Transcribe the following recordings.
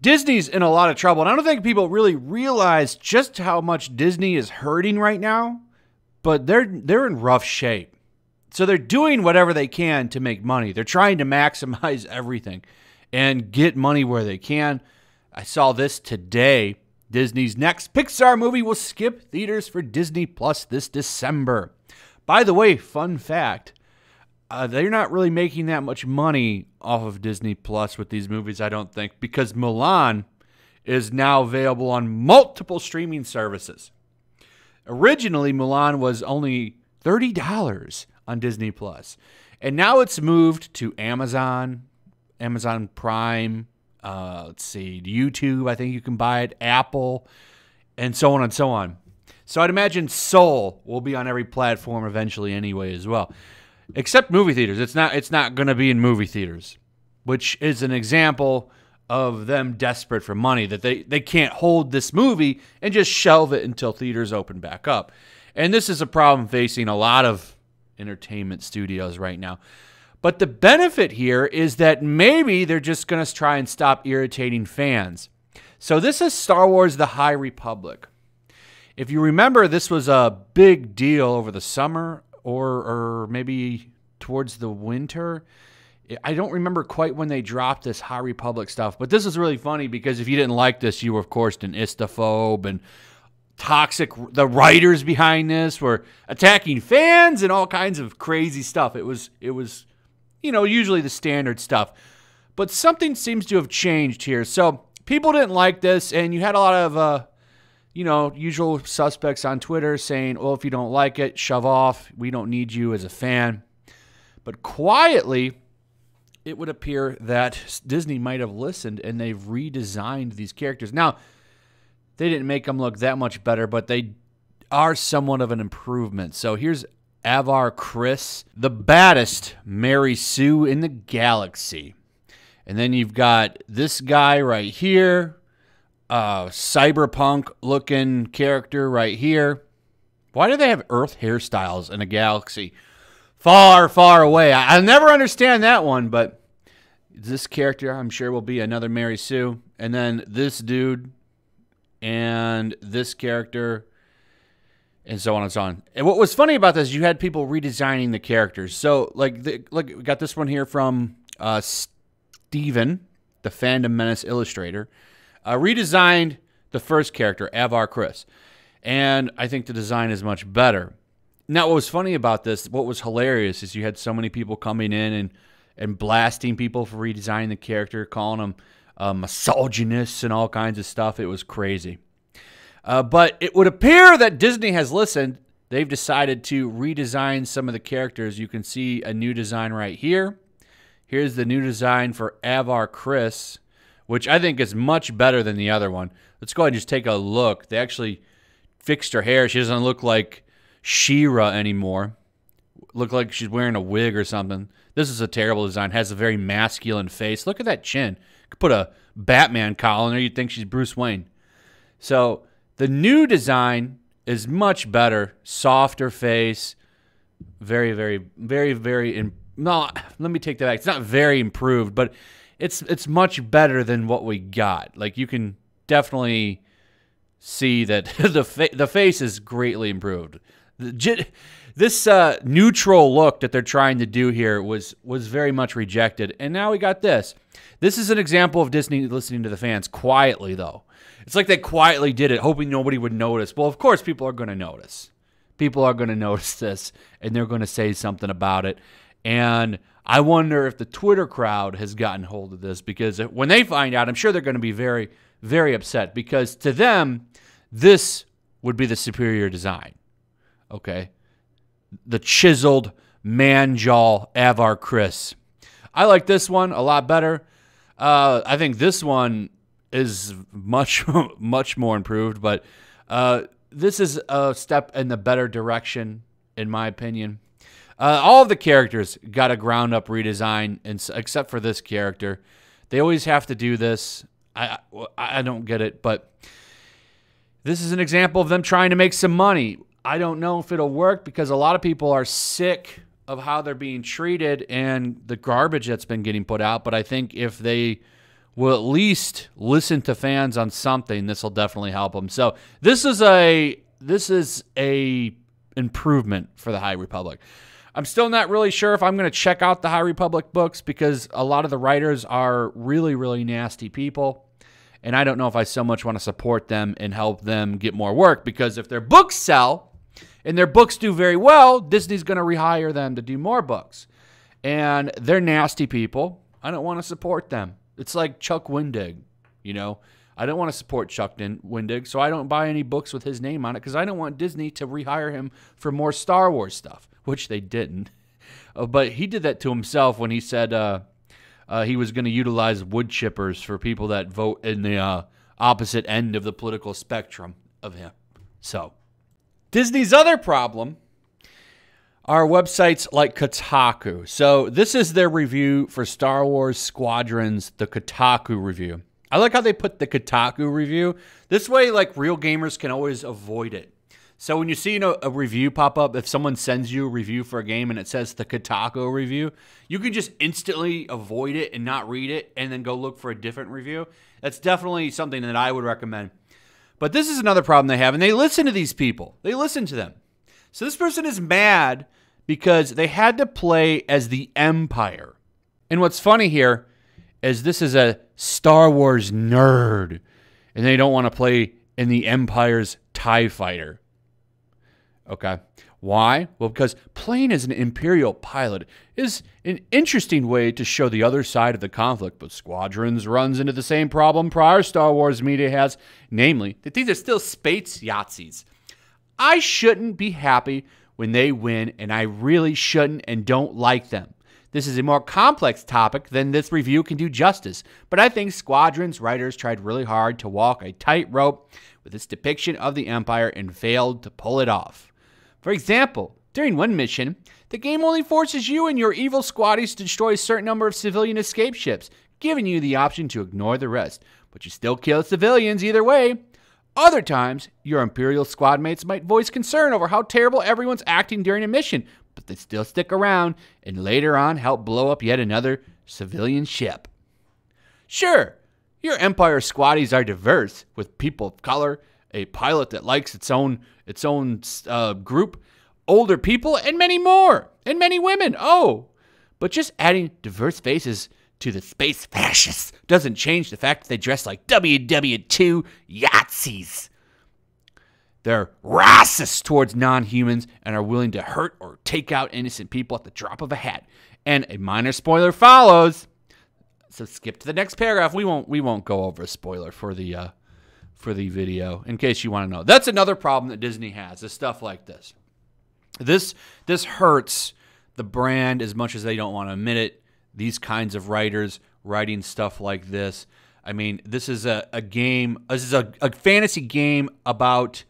Disney's in a lot of trouble. And I don't think people really realize just how much Disney is hurting right now, but they're in rough shape. So they're doing whatever they can to make money. They're trying to maximize everything and get money where they can. I saw this today. Disney's next Pixar movie will skip theaters for Disney Plus this December. By the way, fun fact, they're not really making that much money off of Disney Plus with these movies, I don't think, because Mulan is now available on multiple streaming services. Originally, Mulan was only $30 on Disney Plus, and now it's moved to Amazon Prime, let's see, YouTube, I think you can buy it, Apple, and so on and so on. So I'd imagine Soul will be on every platform eventually anyway as well. Except movie theaters. It's not going to be in movie theaters, which is an example of them desperate for money, that they can't hold this movie and just shelve it until theaters open back up. And this is a problem facing a lot of entertainment studios right now. But the benefit here is that maybe they're just going to try and stop irritating fans. So this is Star Wars The High Republic. If you remember, this was a big deal over the summer or maybe towards the winter. I don't remember quite when they dropped this High Republic stuff, but this is really funny because if you didn't like this, you were, of course, an istaphobe and toxic. The writers behind this were attacking fans and all kinds of crazy stuff. It was usually the standard stuff. But something seems to have changed here. So people didn't like this, and you had a lot of usual suspects on Twitter saying, well, if you don't like it, shove off. We don't need you as a fan. But quietly, it would appear that Disney might have listened, and they've redesigned these characters. Now, they didn't make them look that much better, but they are somewhat of an improvement. So here's Avar Kriss, the baddest Mary Sue in the galaxy. And then you've got this guy right here, cyberpunk-looking character right here. Why do they have Earth hairstyles in a galaxy far, far away? I'll never understand that one, but this character, I'm sure, will be another Mary Sue. And then this dude and this character, and so on and so on. And what was funny about this, you had people redesigning the characters. So, like we got this one here from Steven, the Fandom Menace illustrator. Redesigned the first character, Avar Kriss, and I think the design is much better. Now, what was funny about this, what was hilarious, is you had so many people coming in and blasting people for redesigning the character, calling them misogynists and all kinds of stuff. It was crazy. But it would appear that Disney has listened. They've decided to redesign some of the characters. You can see a new design right here. Here's the new design for Avar Kriss, which I think is much better than the other one. Let's go ahead and just take a look. They actually fixed her hair. She doesn't look like She-Ra anymore. Look like she's wearing a wig or something. This is a terrible design. Has a very masculine face. Look at that chin. Could put a Batman cowl in there. You'd think she's Bruce Wayne. So the new design is much better. Softer face. Very, very, very, very... No, let me take that back. It's not very improved, but it's much better than what we got. Like, you can definitely see that the face is greatly improved. This neutral look that they're trying to do here was very much rejected, and now we got this. This is an example of Disney listening to the fans quietly, though. It's like they quietly did it, hoping nobody would notice. Well, of course, people are going to notice. People are going to notice this, and they're going to say something about it. And I wonder if the Twitter crowd has gotten hold of this, because when they find out, I'm sure they're going to be very, very upset, because to them, this would be the superior design. Okay? The chiseled man-jaw Avar Kriss. I like this one a lot better. I think this one is much, much more improved, but this is a step in the better direction, in my opinion. All of the characters got a ground-up redesign, except for this character. They always have to do this. I don't get it, but this is an example of them trying to make some money. I don't know if it'll work, because a lot of people are sick of how they're being treated and the garbage that's been getting put out, but I think if they will at least listen to fans on something, this will definitely help them. So this is a improvement for the High Republic. I'm still not really sure if I'm going to check out the High Republic books because a lot of the writers are really, really nasty people. And I don't know if I so much want to support them and help them get more work, because if their books sell and their books do very well, Disney's going to rehire them to do more books. And they're nasty people. I don't want to support them. It's like Chuck Wendig, you know. I don't want to support Chuck Wendig, so I don't buy any books with his name on it because I don't want Disney to rehire him for more Star Wars stuff, which they didn't. But he did that to himself when he said he was going to utilize wood chippers for people that vote in the opposite end of the political spectrum of him. So, Disney's other problem are websites like Kotaku. So this is their review for Star Wars Squadrons, the Kotaku review. I like how they put the Kotaku review. This way, like, real gamers can always avoid it. So when you see a review pop up, if someone sends you a review for a game and it says the Kotaku review, you can just instantly avoid it and not read it and then go look for a different review. That's definitely something that I would recommend. But this is another problem they have, and they listen to these people. They listen to them. So this person is mad because they had to play as the Empire. And what's funny here is this is a Star Wars nerd, and they don't want to play in the Empire's TIE Fighter. Okay. Why? Well, because playing as an Imperial pilot is an interesting way to show the other side of the conflict, but Squadrons runs into the same problem prior Star Wars media has, namely that these are still space Yahtzees. I shouldn't be happy when they win, and I really shouldn't and don't like them. This is a more complex topic than this review can do justice, but I think Squadrons writers tried really hard to walk a tightrope with its depiction of the Empire and failed to pull it off. For example, during one mission, the game only forces you and your evil squaddies to destroy a certain number of civilian escape ships, giving you the option to ignore the rest, but you still kill civilians either way. Other times, your Imperial squad mates might voice concern over how terrible everyone's acting during a mission, but they still stick around and later on help blow up yet another civilian ship. Sure, your Empire squaddies are diverse, with people of color, a pilot that likes its own group, older people, and many more, and many women. Oh, but just adding diverse faces to the space fascists doesn't change the fact that they dress like WW2 Yahtzees. They're racist towards non-humans and are willing to hurt or take out innocent people at the drop of a hat. And a minor spoiler follows. So skip to the next paragraph. We won't go over a spoiler for the video in case you want to know. That's another problem that Disney has, is stuff like this. This hurts the brand as much as they don't want to admit it. These kinds of writers writing stuff like this. I mean, this is a game. This is a fantasy game about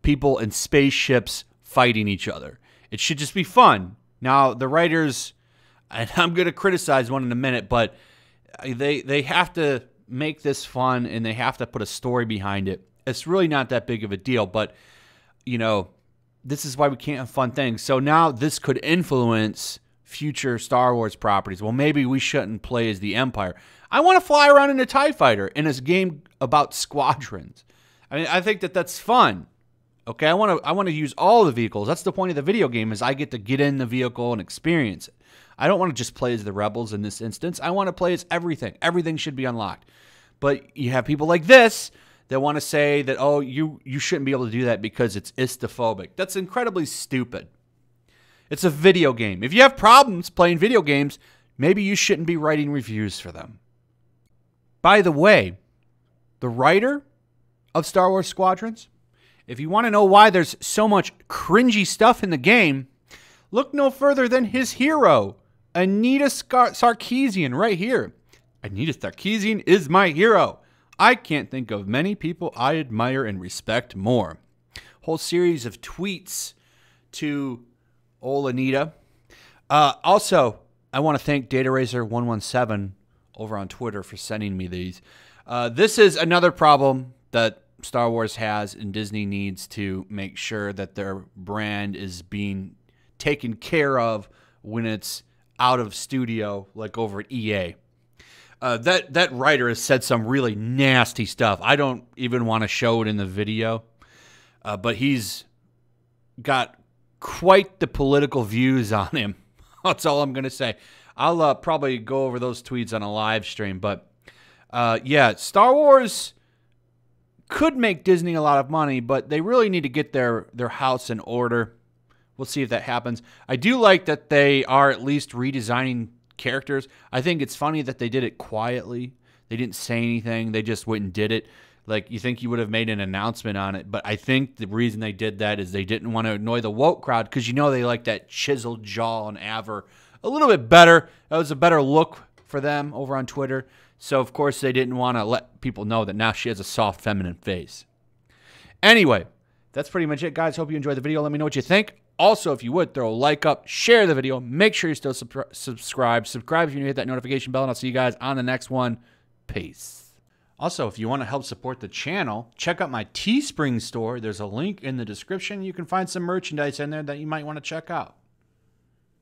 people in spaceships fighting each other. It should just be fun. Now, the writers, and I'm going to criticize one in a minute, but they have to make this fun and they have to put a story behind it. It's really not that big of a deal, but, you know, this is why we can't have fun things. So now this could influence future Star Wars properties. Well, maybe we shouldn't play as the Empire. I want to fly around in a TIE Fighter in this game about squadrons. I mean, I think that that's fun. Okay, I want to use all the vehicles. That's the point of the video game, is I get to get in the vehicle and experience it. I don't want to just play as the rebels in this instance. I want to play as everything. Everything should be unlocked. But you have people like this that want to say that, oh, you shouldn't be able to do that because it's istophobic. That's incredibly stupid. It's a video game. If you have problems playing video games, maybe you shouldn't be writing reviews for them. By the way, the writer of Star Wars Squadrons, if you want to know why there's so much cringy stuff in the game, look no further than his hero, Anita Sarkeesian, right here. Anita Sarkeesian is my hero. I can't think of many people I admire and respect more. Whole series of tweets to old Anita. Also, I want to thank DataRaiser117 over on Twitter for sending me these. This is another problem that Star Wars has, and Disney needs to make sure that their brand is being taken care of when it's out of studio, like over at EA. That writer has said some really nasty stuff. I don't even want to show it in the video, but he's got quite the political views on him. That's all I'm going to say. I'll probably go over those tweets on a live stream, but yeah, Star Wars could make Disney a lot of money, but they really need to get their house in order. We'll see if that happens. I do like that they are at least redesigning characters. I think it's funny that they did it quietly. They didn't say anything. They just went and did it. Like, you think you would have made an announcement on it, but I think the reason they did that is they didn't want to annoy the woke crowd, because you know they like that chiseled jaw on Aver a little bit better. That was a better look for them over on Twitter. So, of course, they didn't want to let people know that now she has a soft, feminine face. Anyway, that's pretty much it, guys. Hope you enjoyed the video. Let me know what you think. Also, if you would, throw a like up, share the video. Make sure you're still subscribed. Subscribe if you hit that notification bell, and I'll see you guys on the next one. Peace. Also, if you want to help support the channel, check out my Teespring store. There's a link in the description. You can find some merchandise in there that you might want to check out.